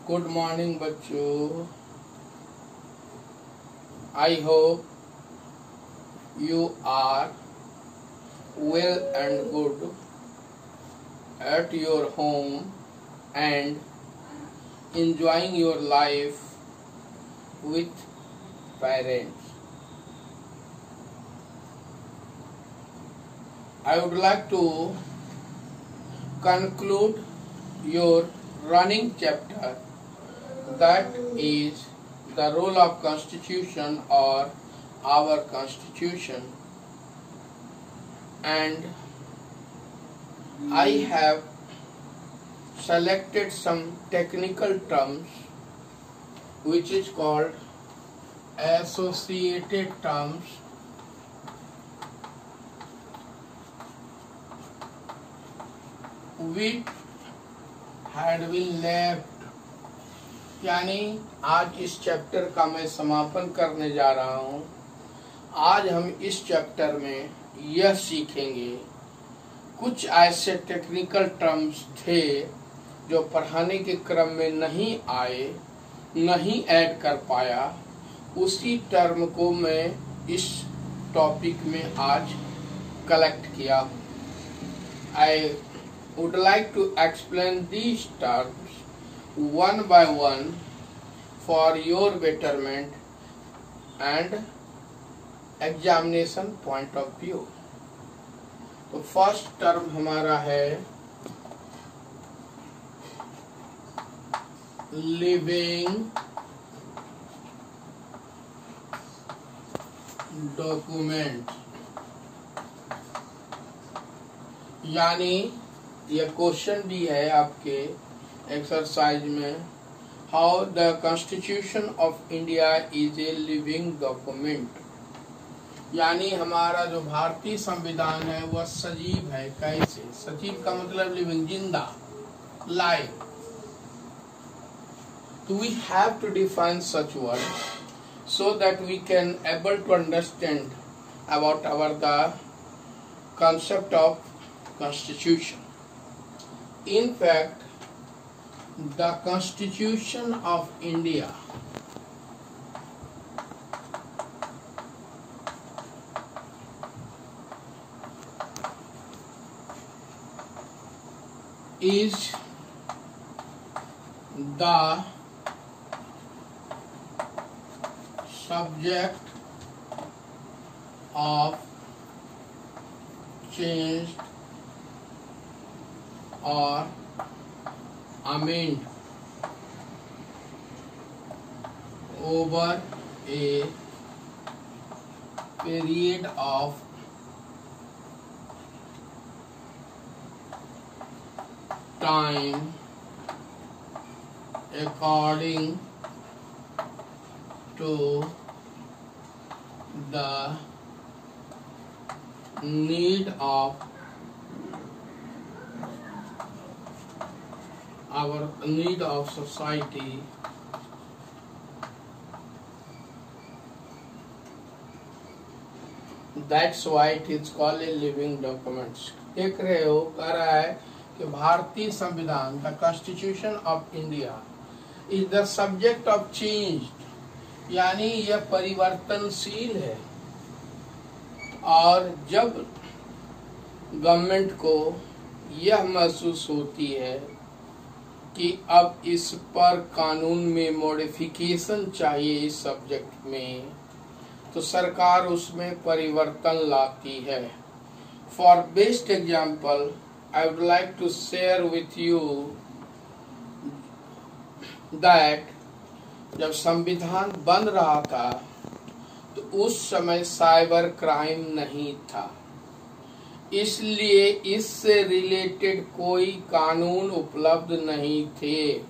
Good morning बच्चों। I hope you are well and good at your home and enjoying your life with parents. I would like to conclude your running chapter, that is the role of Constitution or our Constitution, and I have selected some technical terms which is called associated terms which had been left, यानी आज इस chapter का मैं समापन करने जा रहा हूँ। आज हम इस चैप्टर में यह सीखेंगे, कुछ ऐसे टेक्निकल टर्म्स थे जो पढ़ाने के क्रम में नहीं आए, नहीं ऐड कर पाया, उसी टर्म को मैं इस टॉपिक में आज कलेक्ट किया हूँ। I would like to explain these terms one by one for your betterment and examination point of view. तो फर्स्ट टर्म हमारा है लिविंग डॉक्यूमेंट, यानी यह क्वेश्चन भी है आपके एक्सरसाइज में, how the constitution of India is a living document, यानी हमारा जो भारतीय संविधान है वह सजीव है। कैसे? सजीव का मतलब लिविंग, जिंदा, लाइव। तो we have to define such word so that we can able to understand about our the concept of constitution. In fact, the Constitution of India is the subject of changed or amended over a period of time according to the need of society That's why it is called a living document. देख रहे हो, कह रहा है कि भारतीय संविधान the constitution of India is the subject of change, यानी यह परिवर्तनशील है। और जब गवर्नमेंट को यह महसूस होती है कि अब इस पर कानून में मॉडिफिकेशन चाहिए इस सब्जेक्ट में, तो सरकार उसमें परिवर्तन लाती है। For best example I would like to share with you that जब संविधान बन रहा था तो उस समय साइबर क्राइम नहीं था, इसलिए इससे रिलेटेड कोई कानून उपलब्ध नहीं थे।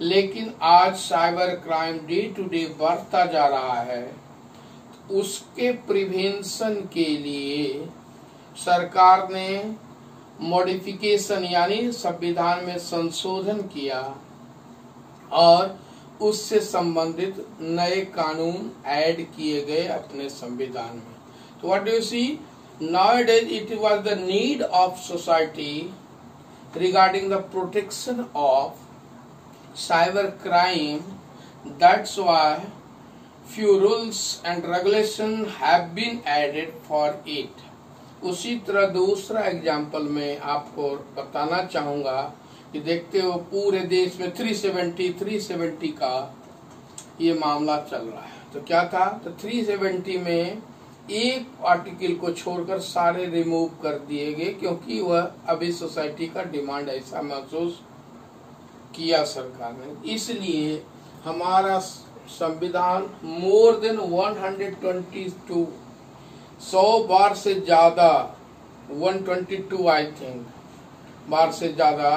लेकिन आज cyber crime day to day बढ़ता जा रहा है, उसके प्रिवेंशन के लिए सरकार ने मॉडिफिकेशन यानी संविधान में संशोधन किया और उससे संबंधित नए कानून ऐड किए गए अपने संविधान में। तो what do you see, nowadays it was the need of society regarding the protection of cyber crime. That's why few rules and regulation have been added for it. उसी तरह दूसरा एग्जाम्पल में आपको बताना चाहूंगा कि देखते हो पूरे देश में 370 का ये मामला चल रहा है। तो क्या था, तो 370 में एक आर्टिकल को छोड़कर सारे रिमूव कर दिए गए, क्योंकि वह अभी सोसाइटी का डिमांड ऐसा महसूस किया सरकार ने। इसलिए हमारा संविधान मोर देन 122 100 बार से ज्यादा 122 आई थिंक बार से ज्यादा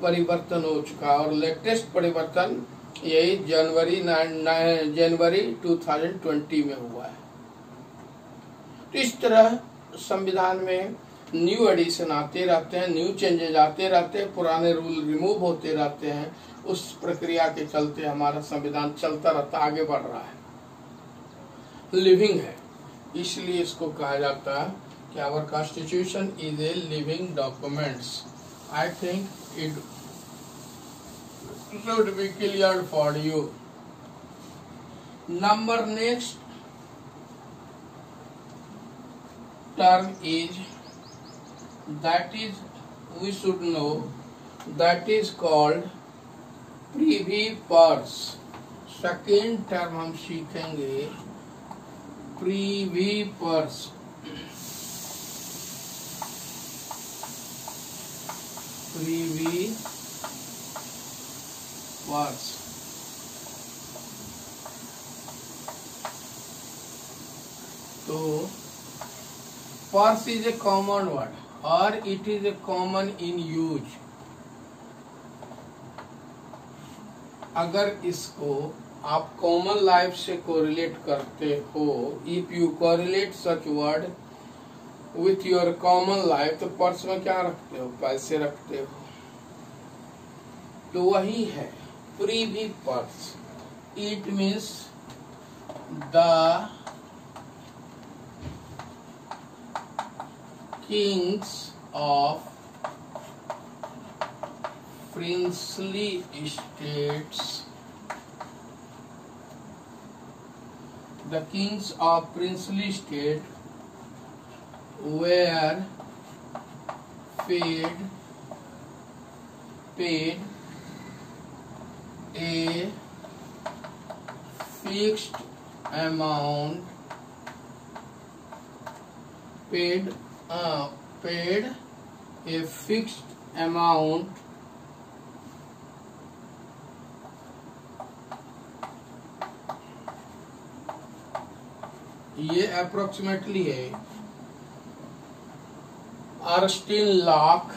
परिवर्तन हो चुका, और लेटेस्ट परिवर्तन यही जनवरी 2020 में हुआ है। तो इस तरह संविधान में न्यू एडिशन आते रहते हैं, न्यू चेंजेज आते रहते हैं, पुराने रूल रिमूव होते रहते हैं। उस प्रक्रिया के चलते हमारा संविधान चलता रहता, आगे बढ़ रहा है, लिविंग है। इसलिए इसको कहा जाता है कि our constitution is a living documents. I think it should be cleared for you. Number next term is, that is we should know, that is called privy purse. Second term हम सीखेंगे privy purse. Privy purse तो purse is a common word और it is a common in use. अगर इसको आप common life से correlate करते हो, if you correlate such word with your common life, तो पर्स में क्या रखते हो? पैसे रखते हो। तो वही है Privi purse. It means the kings of princely states, the kings of princely state were paid a fixed amount, paid a fixed amount ये अप्रोक्सीमेटली है 18 lakh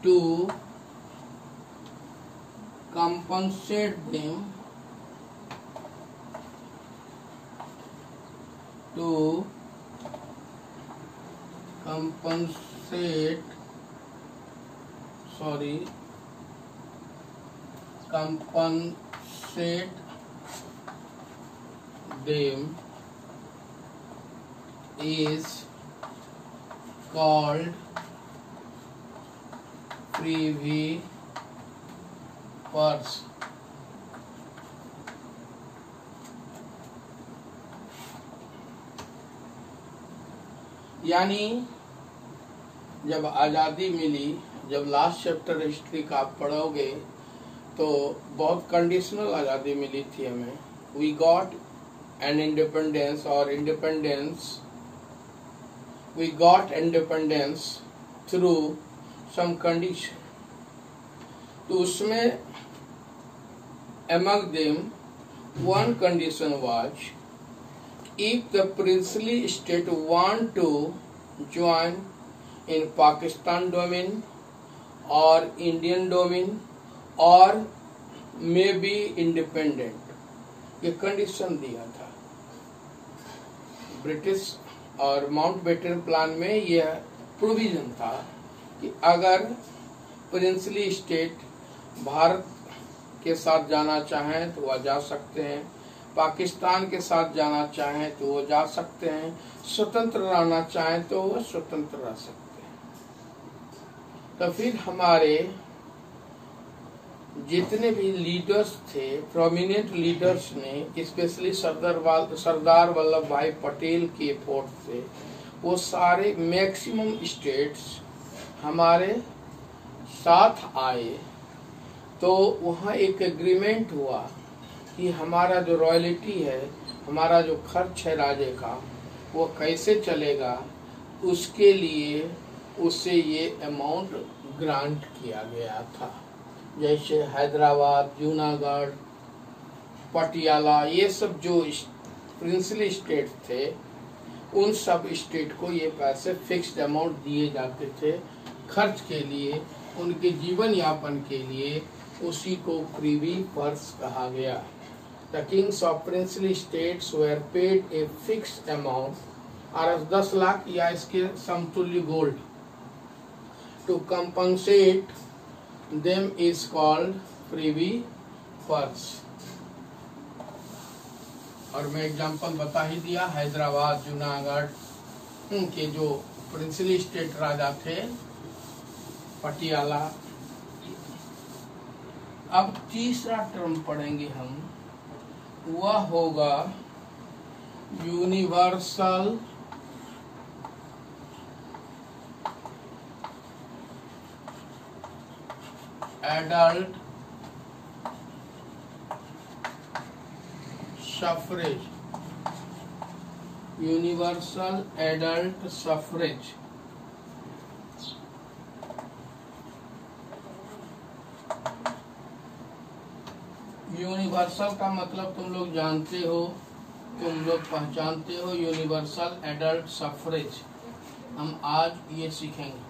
to compensate them to compensate them is called privy purse। यानी जब आजादी मिली, जब last chapter history का आप पढ़ोगे तो बहुत कंडीशनल आजादी मिली थी हमें। वी गॉट एन इंडिपेंडेंस और we got independence through some condition। तो उसमें among them one condition was, if the princely state want to join in Pakistan domain or Indian domain or may be independent, ये condition दिया था British और Mountbatten plan में। यह provision था कि अगर प्रिंसली स्टेट भारत के साथ जाना चाहें तो वह जा सकते हैं, पाकिस्तान के साथ जाना चाहें तो वो जा सकते हैं, स्वतंत्र रहना चाहें तो वो स्वतंत्र रह सकते हैं। तो फिर हमारे जितने भी लीडर्स थे, प्रोमिनेंट लीडर्स ने, स्पेशली सरदार वल्लभ भाई पटेल के एफर्ट से, वो सारे मैक्सिमम स्टेट्स हमारे साथ आए। तो वहाँ एक एग्रीमेंट हुआ कि हमारा जो रॉयल्टी है, हमारा जो खर्च है राजे का, वो कैसे चलेगा, उसके लिए उसे ये अमाउंट ग्रांट किया गया था। जैसे हैदराबाद, जूनागढ़, पटियाला, ये सब जो प्रिंसली स्टेट थे, उन सब स्टेट को ये पैसे फिक्स्ड अमाउंट दिए जाते थे खर्च के लिए, उनके जीवन यापन के लिए। उसी को प्रिवी पर्स कहा गया। The kings of princely states were paid a fixed amount, और 10 लाख या इसके समतुल्य gold, to compensate them is called privy purse. और मैं एग्जांपल बता ही दिया, हैदराबाद, जूनागढ़ के जो प्रिंसली स्टेट राजा थे, पटियाला। अब तीसरा टर्म पढ़ेंगे हम, वह होगा universal adult suffrage. Universal adult suffrage. Universal का मतलब तुम लोग जानते हो, तुम लोग पहचानते हो। यूनिवर्सल एडल्ट सफरेज हम आज ये सीखेंगे।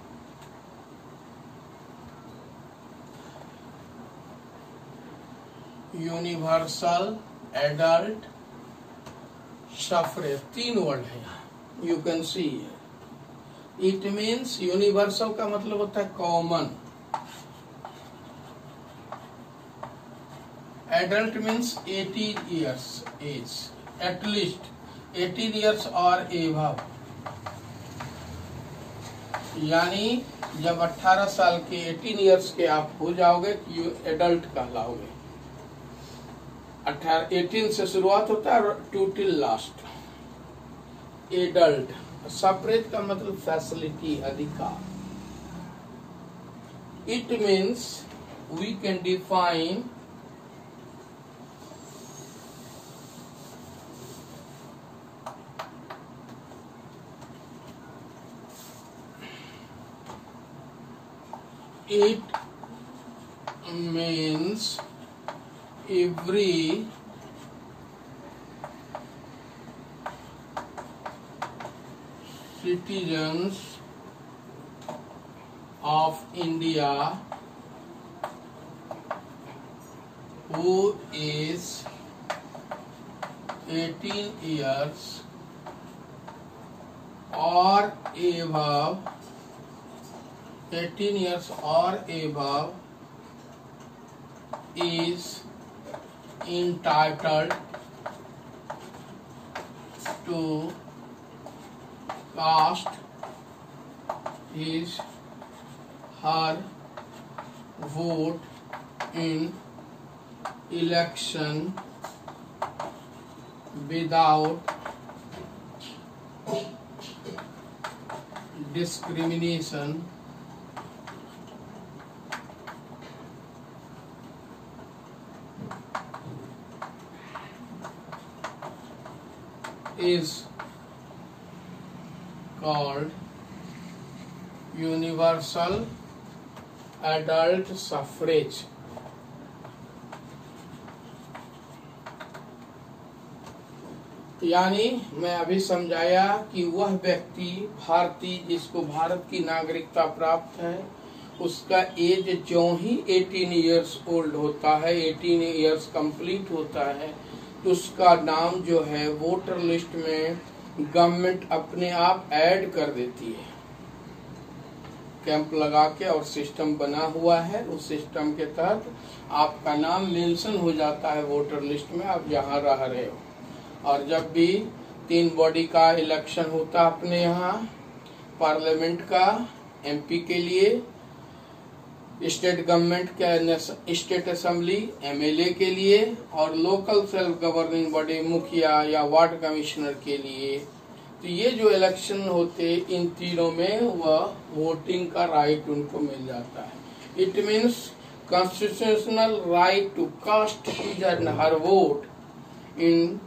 यूनिवर्सल एडल्ट सफरेज 3 वर्ड है, you can see. It means, universal का मतलब होता है common. Adult means 18 years age, at least 18 years और एबव। यानी जब 18 साल के 18 years के आप हो जाओगे तो एडल्ट कहलाओगे। 18 से शुरुआत होता है to till last. Adult. Suffrage का मतलब फैसिलिटी, अधिकार। It means we can define it means every citizens of India who is 18 years or above, 18 years or above, is entitled to cast his her vote in election without discrimination is called universal adult suffrage। यानी मैं अभी समझाया कि वह व्यक्ति भारतीय जिसको भारत की नागरिकता प्राप्त है, उसका एज जो ही 18 years ओल्ड होता है, 18 years कंप्लीट होता है, तो उसका नाम जो है वोटर लिस्ट में गवर्नमेंट अपने आप ऐड कर देती है। कैंप लगा के और सिस्टम बना हुआ है, उस सिस्टम के तहत आपका नाम मेंशन हो जाता है वोटर लिस्ट में, आप जहाँ रह रहे हो। और जब भी 3 बॉडी का इलेक्शन होता है अपने यहाँ, पार्लियामेंट का, एमपी के लिए, स्टेट गवर्नमेंट के स्टेट असेंबली एमएलए के लिए और लोकल सेल्फ गवर्निंग बॉडी मुखिया या वार्ड कमिश्नर के लिए। तो ये जो इलेक्शन होते इन तीनों में वह वोटिंग का राइट उनको मिल जाता है। It means constitutional right to cast his and her vote in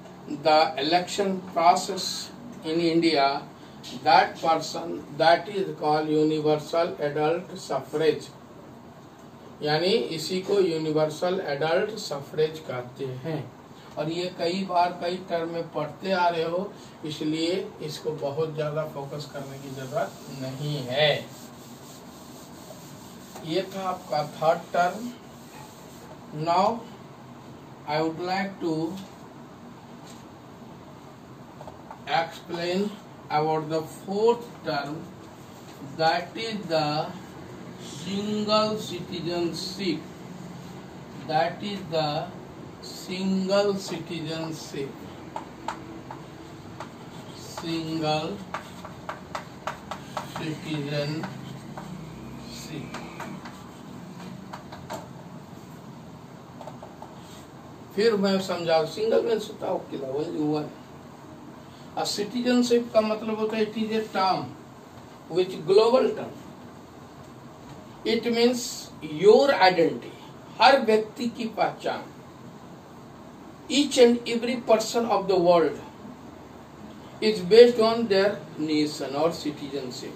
the election process in India. That person that is called universal adult suffrage, यानी इसी को यूनिवर्सल एडल्ट सफरेज कहते हैं। और ये कई बार कई टर्म में पढ़ते आ रहे हो, इसलिए इसको बहुत ज्यादा फोकस करने की जरूरत नहीं है। ये था आपका third term. Now I would like to explain about the fourth term, that is the single citizenship. That is the single citizenship. Single citizenship. फिर मैं समझा, सिंगल मीन्स होता है केवल वन। सिटीजनशिप का मतलब होता है it is a term which global term. It means your identity, हर व्यक्ति की पहचान। Each and every person of the world is based on their nation और सिटीजनशिप।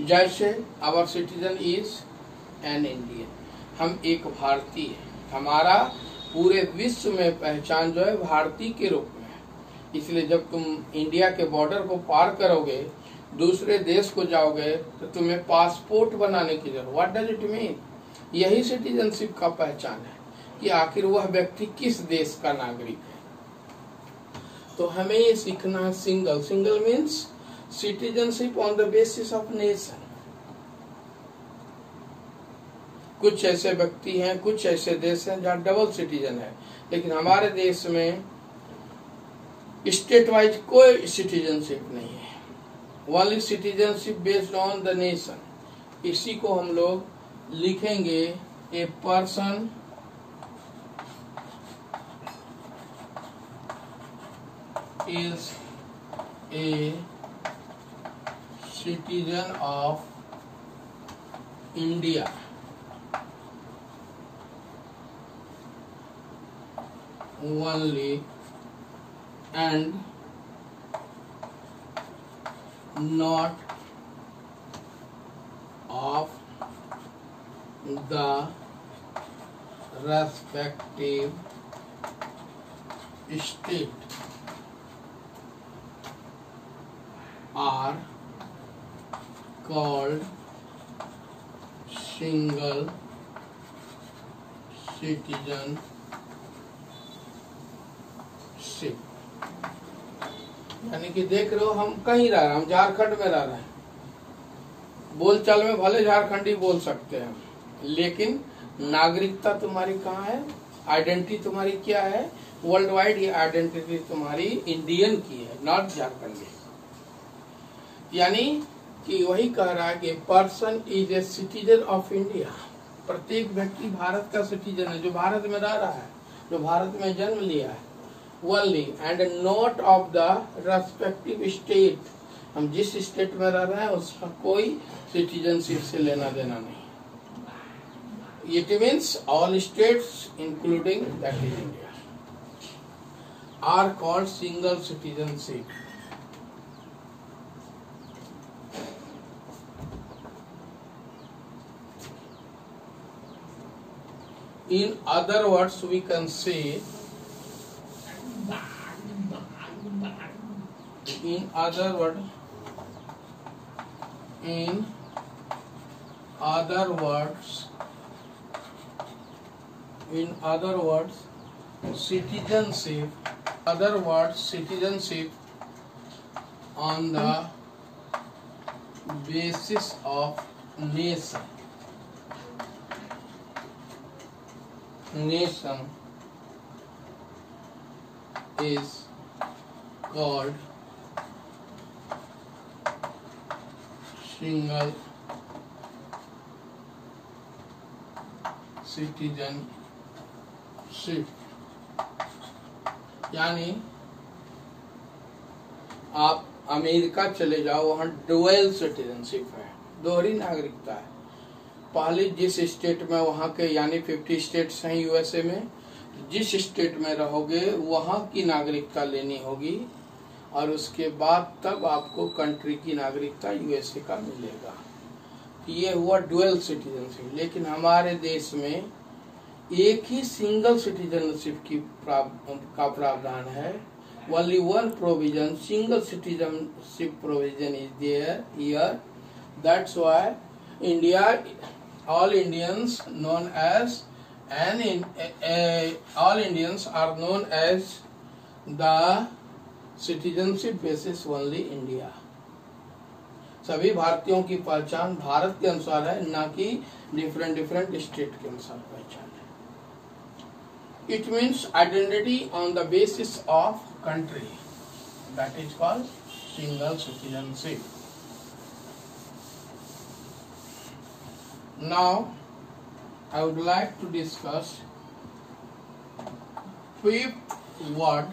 जैसे our citizen is an Indian, हम एक भारतीय है, हमारा पूरे विश्व में पहचान जो है भारतीय के रूप में है। इसलिए जब तुम इंडिया के बॉर्डर को पार करोगे, दूसरे देश को जाओगे, तो तुम्हें पासपोर्ट बनाने की जरूरत। What does it mean? यही सिटीजनशिप का पहचान है कि आखिर वह व्यक्ति किस देश का नागरिक है। तो हमें ये सीखना है single. Single means citizenship on the basis of nation. कुछ ऐसे व्यक्ति हैं, कुछ ऐसे देश हैं जहाँ डबल सिटीजन है, लेकिन हमारे देश में स्टेट वाइज कोई सिटीजनशिप नहीं है। Only citizenship based on the nation. इसी को हम लोग लिखेंगे a person is a citizen of India only and not of the respective state are called single citizenship। यानी कि देख रहे हो, हम कहीं रह रहे हैं, हम झारखंड में रह रहे हैं। बोलचाल में भले झारखंडी बोल सकते हैं, लेकिन नागरिकता तुम्हारी कहाँ है? आइडेंटिटी तुम्हारी क्या है? वर्ल्ड वाइड ये आइडेंटिटी तुम्हारी इंडियन की है, नॉट झारखंडी। यानी कि वही कह रहा है कि person is a citizen of India. प्रत्येक व्यक्ति भारत का सिटीजन है, जो भारत में रह रहा है, जो भारत में जन्म लिया है। Only and not of the respective state। हम जिस स्टेट में रह रहे हैं उसका कोई सिटीजनशिप से लेना देना नहीं। It means all states including that is India are called single citizenship। In other words, we can say in other words citizenship on the basis of nation is called single citizenship, यानी आप America चले जाओ, वहां dual citizenship है, दोहरी नागरिकता है। पहले जिस स्टेट में वहां के, यानी 50 स्टेट्स हैं यूएसए में, जिस स्टेट में रहोगे वहां की नागरिकता लेनी होगी, और उसके बाद तब आपको कंट्री की नागरिकता यूएसए का मिलेगा। ये हुआ डुअल सिटीजनशिप। लेकिन हमारे देश में एक ही सिंगल सिटीजनशिप का प्रावधान है। Only one provision, single citizenship provision is there here. That's why India, all Indians known as all Indians are known as the citizenship basis only India। सभी भारतीयों की पहचान भारत के अनुसार है, न कि डिफरेंट स्टेट के अनुसार पहचान है। It means identity on the basis of country, that is called single citizenship. Now I would like to discuss fifth word,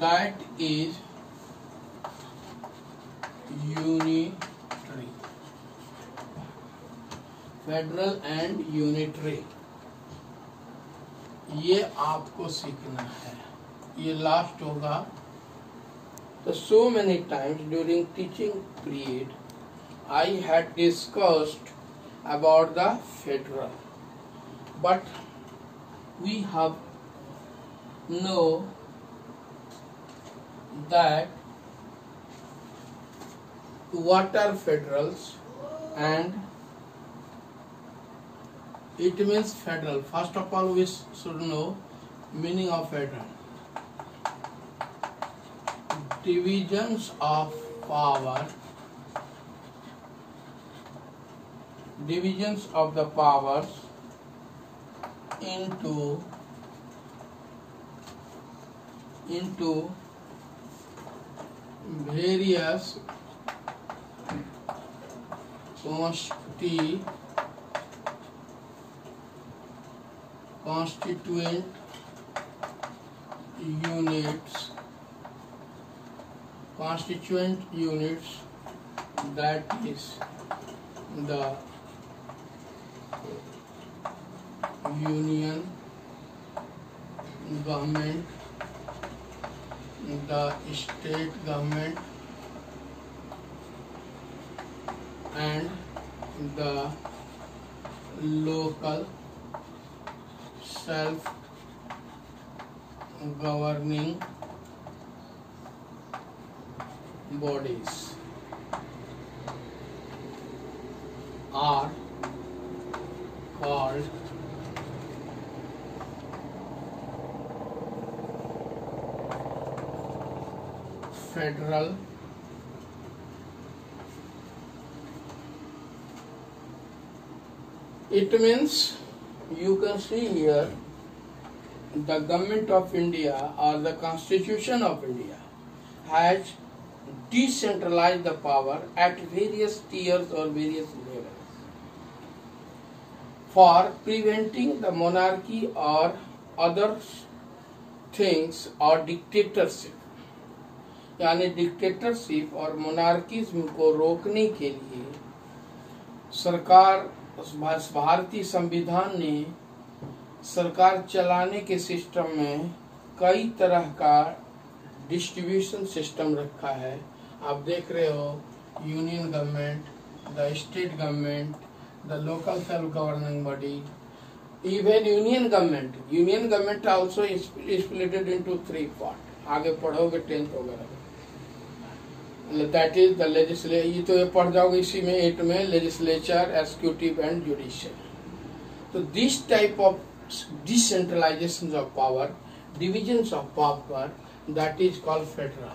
that is unitary, federal and unitary. ये आपको सीखना है, ये लास्ट होगा। तो so many times during teaching period I had discussed about the federal, but we have know that what are federals and it means federal. First of all, we should know meaning of federal. Divisions of power, divisions of the powers into various constituent units, that is the union government, the state government, and the local self-governing bodies are called federal, it means you can see here the government of India or the constitution of India has decentralized the power at various tiers or various levels for preventing the monarchy or other things or dictatorship। यानी dictatorship और मोनार्किज्म को रोकने के लिए सरकार, भारतीय संविधान ने सरकार चलाने के सिस्टम में कई तरह का डिस्ट्रीब्यूशन सिस्टम रखा है। आप देख रहे हो union government, the state government, the local self governing body, even union government also splitted into 3 part. आगे पढ़ोगे 10th वगैरह, दैट इज द लेजिस्लेचर। ये तो ये पढ़ जाओगे इसी में 8 में, लेजिस्लेचर, एग्जीक्यूटिव एंड जुडिशियल। तो this type of decentralization of power, divisions of power, that is called federal.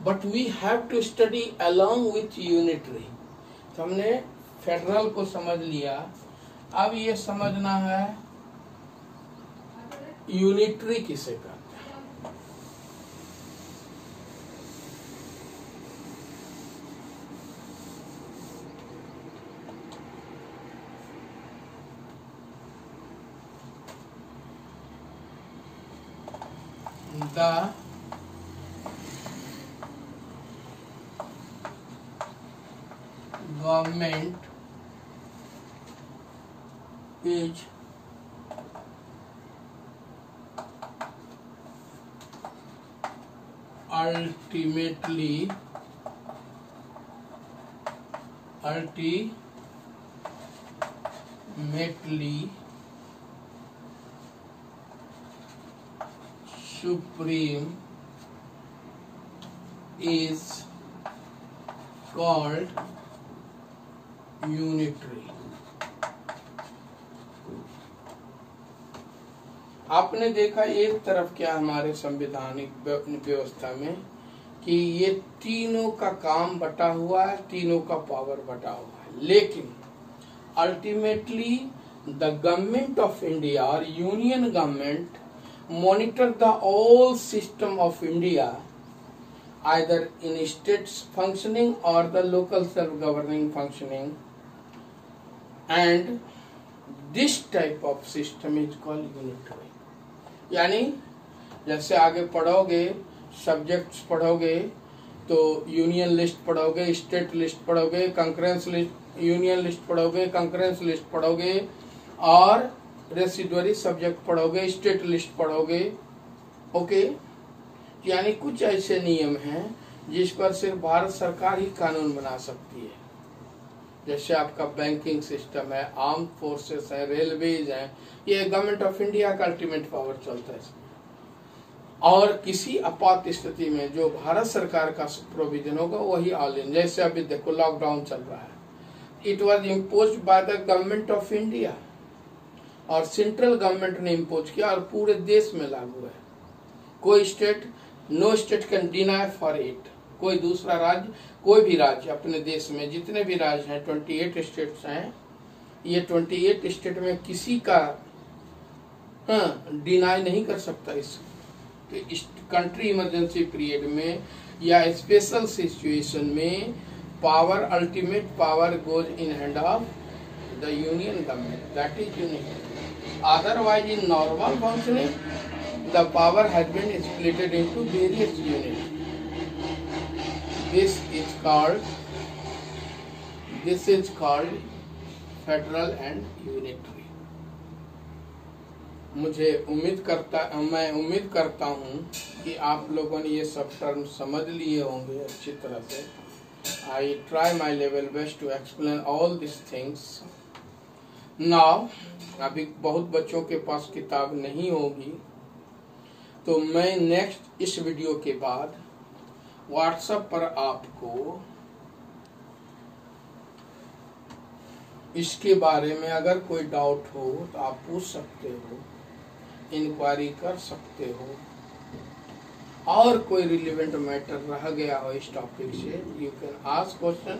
But we have to study along with unitary. तो हमने फेडरल को समझ लिया, अब ये समझना है यूनिटरी किसे कहते हैं। the government is ultimately supreme is called unitary। आपने देखा एक तरफ क्या हमारे संवैधानिक व्यवस्था में कि ये तीनों का काम बटा हुआ है, तीनों का पावर बटा हुआ है, लेकिन ultimately the government of India और union government monitor the all system of India either in states functioning or the local self-governing functioning, and this type of system is called unitary। यानी जैसे आगे पढ़ोगे subjects पढ़ोगे तो union list पढ़ोगे, state list पढ़ोगे, concurrence list, union list पढ़ोगे, concurrence list पढ़ोगे और रेसिडुअरी सब्जेक्ट पढ़ोगे, स्टेट लिस्ट पढ़ोगे। ओके, यानी कुछ ऐसे नियम हैं जिस पर सिर्फ भारत सरकार ही कानून बना सकती है। जैसे आपका बैंकिंग सिस्टम है, आर्म फोर्सेस है, रेलवेज है, ये गवर्नमेंट ऑफ इंडिया का अल्टीमेट पावर चलता है। और किसी आपात स्थिति में जो भारत सरकार का प्रोविजन होगा वही ऑल इन। जैसे अभी देखो लॉकडाउन चल रहा है, it was imposed by the government of India और सेंट्रल गवर्नमेंट ने इम्पोज किया और पूरे देश में लागू है। कोई state, no state can deny for it. कोई दूसरा राज्य, कोई भी राज्य अपने देश में जितने भी राज्य हैं, 28 स्टेट्स हैं, ये 28 स्टेट में किसी का डिनाई नहीं कर सकता। इस कंट्री इमरजेंसी पीरियड में या स्पेशल सिचुएशन में power, ultimate power goes in hand of the union government, that is union. Otherwise, in normal functioning, the power has been split into various units. This is called federal and unitary। मैं उम्मीद करता हूँ कि आप लोगों ने ये सब टर्म समझ लिए होंगे अच्छी तरह से। I try my level best to explain all these things। Now, अभी बहुत बच्चों के पास किताब नहीं होगी, तो मैं नेक्स्ट इस वीडियो के बाद व्हाट्सएप पर आपको इसके बारे में अगर कोई डाउट हो तो आप पूछ सकते हो, इंक्वायरी कर सकते हो, और कोई रिलेवेंट मैटर रह गया हो इस टॉपिक से, you can ask question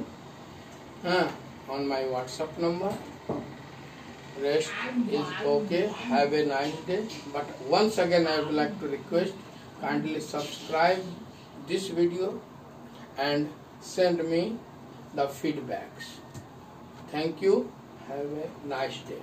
on my WhatsApp number. Rest is okay. Have a nice day. But once again, I would like to request, kindly subscribe this video and send me the feedbacks. Thank you. Have a nice day.